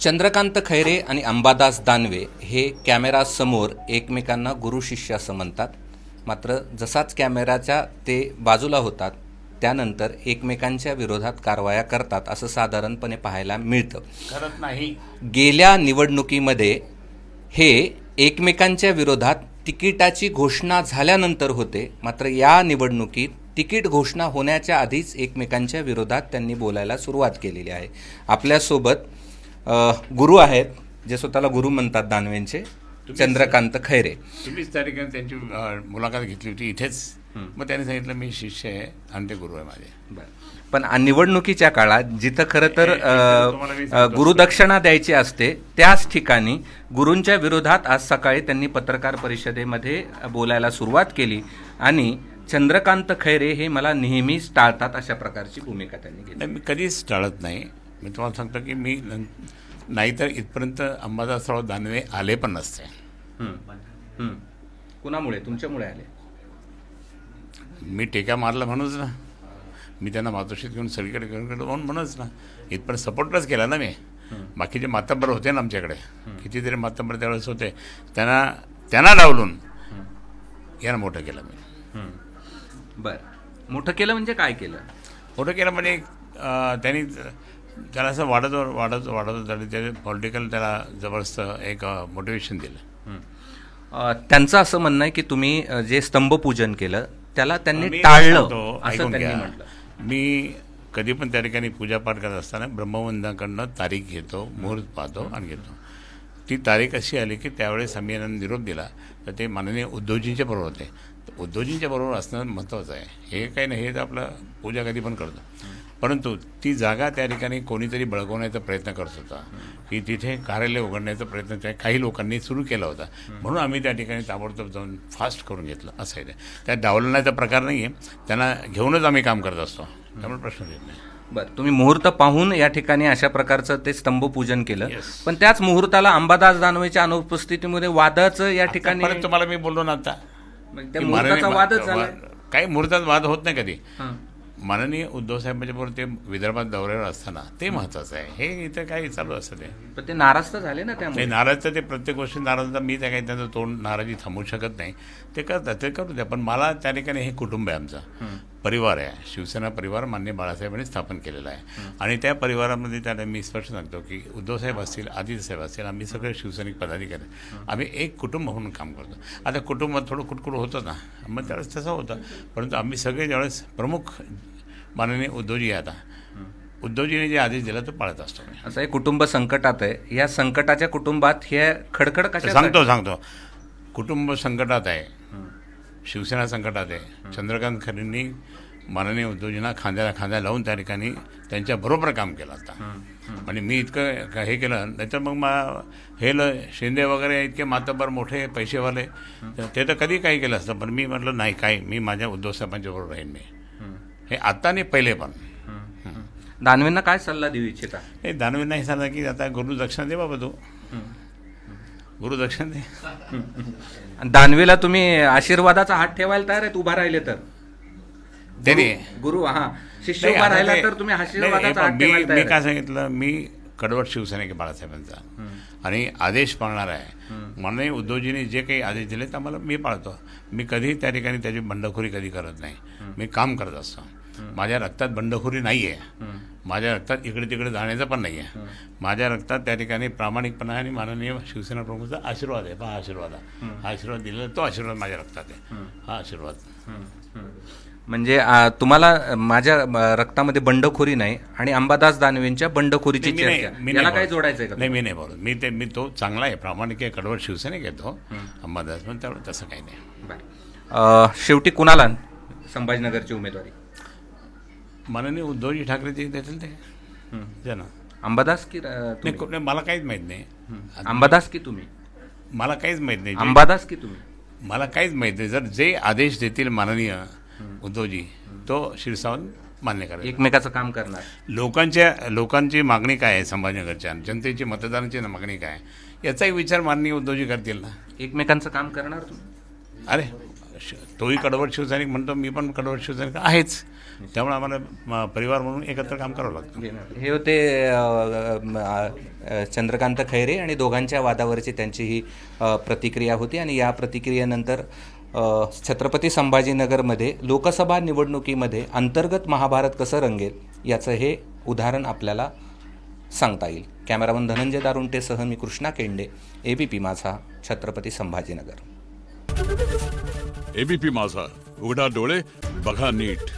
चंद्रकांत खैरे आणि अंबादास दानवे हे कॅमेरासमोर एकमेकांना गुरु शिष्य असं म्हणतात. मात्र जसाच कॅमेराच्या ते बाजूला होतात त्यानंतर एकमेकांच्या विरोधात कारवाया करतात असं साधारणपणे पाहायला मिळतं. करत नाही. गेल्या निवडणुकीमध्ये हे एकमेकांच्या विरोधात तिकिटाची घोषणा झाल्यानंतर होते. मात्र या निवडणुकीत तिकीट घोषणा होण्याच्या आधीच एकमेकांच्या विरोधात त्यांनी बोलायला सुरुवात केलेली आहे. आपल्यासोबत गुरु आहेत, जे स्वतःला गुरु म्हणतात दानवेंचे, चंद्रकांत खैरे. तुम्हीच त्या ठिकाणी त्यांची मुलाखत घेतली होती इथेच. मग त्यांनी सांगितलं मी शिष्य आहे आणि ते गुरु आहे माझे. पण निवडणुकीच्या काळात जिथं खरं तर गुरुदक्षिणा द्यायची असते त्याच ठिकाणी गुरूंच्या विरोधात आज सकाळी त्यांनी पत्रकार परिषदेमध्ये बोलायला सुरुवात केली आणि चंद्रकांत खैरे हे मला नेहमीच टाळतात अशा प्रकारची भूमिका त्यांनी घेतली. मी कधीच टाळत नाही. मी तुम्हाला सांगतो की मी नाहीतर इथपर्यंत अंबादासराव दानवे आले पण नसते. कुणामुळे? तुमच्यामुळे आले. मी टेका मारला म्हणूनच ना. मी त्यांना मातोश्रीत घेऊन सगळीकडे घेऊन म्हणूनच ना इथपर्यंत सपोर्टच केला ना मी. बाकीचे मातब्बर होते ना आमच्याकडे, कितीतरी मातब्बर त्यावेळेस होते, त्यांना डावलून यांना मोठं केलं मी. बरं, मोठं केलं म्हणजे काय केलं? मोठं केलं म्हणजे त्यांनी त्याला असं वाढत त्याने पॉलिटिकल त्याला जबरदस्त एक मोटिवेशन दिलं. त्यांचं असं म्हणणं आहे की तुम्ही जे स्तंभपूजन केलं त्याला त्यांनी टाळलं असं त्यांनी म्हटलं. मी कधी पण त्या ठिकाणी पूजापाठ करत असताना ब्रह्मवंदाकडनं तारीख घेतो, मुहूर्त पाहतो आणि घेतो. ती तारीख अशी आली की त्यावेळेस आम्ही यांना निरोप दिला तर ते माननीय उद्धवजींच्या बरोबर होते. उद्धवजींच्या बरोबर असणं महत्त्वाचं आहे. हे काही नाही, हे तर आपलं पूजा कधी पण करतो. परंतु ती जागा त्या ठिकाणी कोणीतरी बळकवण्याचा प्रयत्न करत होता की तिथे कार्यालय उघडण्याचा प्रयत्न काही लोकांनी सुरू केला होता. म्हणून आम्ही त्या ठिकाणी ताबडतोब जाऊन फास्ट करून घेतलं. असं आहे ते. त्या डावलण्याचा प्रकार नाही आहे. त्यांना घेऊनच आम्ही काम करत असतो, त्यामुळे प्रश्न येत नाही. बरं, तुम्ही मुहूर्त पाहून या ठिकाणी अशा प्रकारचं ते स्तंभपूजन केलं. पण त्याच मुहूर्ताला अंबादास दानवेच्या अनुपस्थितीमध्ये वादाचं या ठिकाणी तुम्हाला मी बोललो ना आता, त्या मुहूर्ताचा वादच झाला. काही मुहूर्तात वाद होत नाही कधी. माननीय उद्धव साहेबांच्या बरोबर ते विदर्भात दौऱ्यावर असताना ते महत्वाचं आहे. हे इथं काही चालू असतं ते. पण ते नाराज तर झाले ना. त्यामुळे नाराज तर ते प्रत्येक गोष्टी नाराज. मी त्या काही त्यांचं तोंड नाराजी थांबवू शकत नाही. ते करतात, ते करू द्या. पण मला त्या ठिकाणी हे कुटुंब आहे, आमचा परिवार आहे. शिवसेना परिवार माननीय बाळासाहेबांनी स्थापन केलेला आहे आणि त्या परिवारामध्ये त्याला मी स्पष्ट सांगतो की उद्धवसाहेब असतील, आदित्यसाहेब असतील, आम्ही सगळे शिवसैनिक पदाधिकारी आम्ही एक कुटुंब म्हणून काम करतो. आता कुटुंबात थोडं कुटकुट होतं ना, मग त्यावेळेस तसं होतं. परंतु आम्ही सगळे ज्यावेळेस प्रमुख माननीय उद्धवजी आहे, आता उद्धवजीने जे आदेश दिला तो पाळत असतो. असं एक कुटुंब संकटात आहे. या संकटाच्या कुटुंबात हे खडखड कशा? सांगतो कुटुंब संकटात आहे, शिवसेना संकटात आहे. चंद्रकांत खैरेंनी माननीय उद्धवजींना खांद्याला खांदा लावून त्या ठिकाणी त्यांच्या बरोबर काम केलं आता. आणि मी इतकं हे केलं नाहीतर मग हे शिंदे वगैरे इतके मातब्बर मोठे पैसेवाले ते तर कधी काही केलं असतं. पण मी म्हटलं नाही, काय मी माझ्या उद्धव साहेबांच्या बरोबर राहीन. मी हे आता नाही, पहिले पण. दानवेंना काय सल्ला देऊ इच्छिता? हे दानवेंना हे सांगा की आता गुरुदक्षिणा दे बाबा, तू गुरुदक्षिणा दे. दानवेला तुम्ही आशीर्वादाचा हात ठेवायला तयार आहेत उभा राहिले तर? त्याने गुरु शिष्य उभा राहिला तर तुम्ही आशीर्वादाचा हात ठेवायला तयार? मी काय सांगितलं, मी कडवट शिवसैनिक बाळासाहेबांचा आणि आदेश पाळणार आहे. माननीय उद्धवजींनी जे काही आदेश दिले ते आम्हाला मी पाळतो. मी कधी त्या ठिकाणी त्याची बंडखोरी कधी करत नाही. मी काम करत असतो. माझ्या रक्तात बंडखोरी नाही आहे. माझ्या रक्तात इकडे तिकडे जाण्याचं पण नाही आहे. माझ्या रक्तात त्या ठिकाणी प्रामाणिकपणा आणि माननीय शिवसेना प्रमुखाचा आशीर्वाद आहे. हा आशीर्वाद दिलेला तो आशीर्वाद माझ्या रक्तात आहे. हा आशीर्वाद म्हणजे तुम्हाला माझ्या रक्तामध्ये बंडखोरी नाही आणि अंबादास दानवेंच्या बंडखोरीची चर्चा याला काय जोडायचंय का? नाही, मी नाही बोलत. मी तो चांगला आहे, प्रामाणिक आहे, कडवट शिवसैनिक येतो अंबादास, पण त्यावेळेस तसं काही नाही. शेवटी कुणाला संभाजीनगरची उमेदवारी? माननीय उद्धवजी ठाकरेजी देतील ते जन. अंबादास की मला काहीच माहित नाही. अंबादास की तुम्ही? मला काहीच माहित नाही. अंबादास की तुम्ही? मला काहीच माहित नाही. जर जे आदेश देतील माननीय उद्धवजी तो शिरसावून मान्य करेल. एकमेकाचं काम करणार. लोकांची मागणी काय आहे, संभाजीनगरच्या जनतेची मतदानाची मागणी काय याचाही विचार माननीय उद्धवजी करतील ना. एकमेकांचं काम करणार तुम्ही? अरे तोही कडवट शिवसैनिक म्हणतो, मी पण कडवट शिवसैनिक आहेच. त्यामुळे आम्हाला परिवार म्हणून एकत्र काम करावं लागतं. हे होते चंद्रकांत खैरे आणि दोघांच्या वादावरची त्यांची ही प्रतिक्रिया होती. आणि या प्रतिक्रियेनंतर छत्रपती संभाजीनगरमध्ये लोकसभा निवडणुकीमध्ये अंतर्गत महाभारत कसं रंगेल याचं हे उदाहरण आपल्याला सांगता येईल. कॅमेरामन धनंजय दारुंटेसह मी कृष्णा केंडे, ABP माझा, छत्रपती संभाजीनगर. ABP माझा, उघडा डोळे बघा नीट.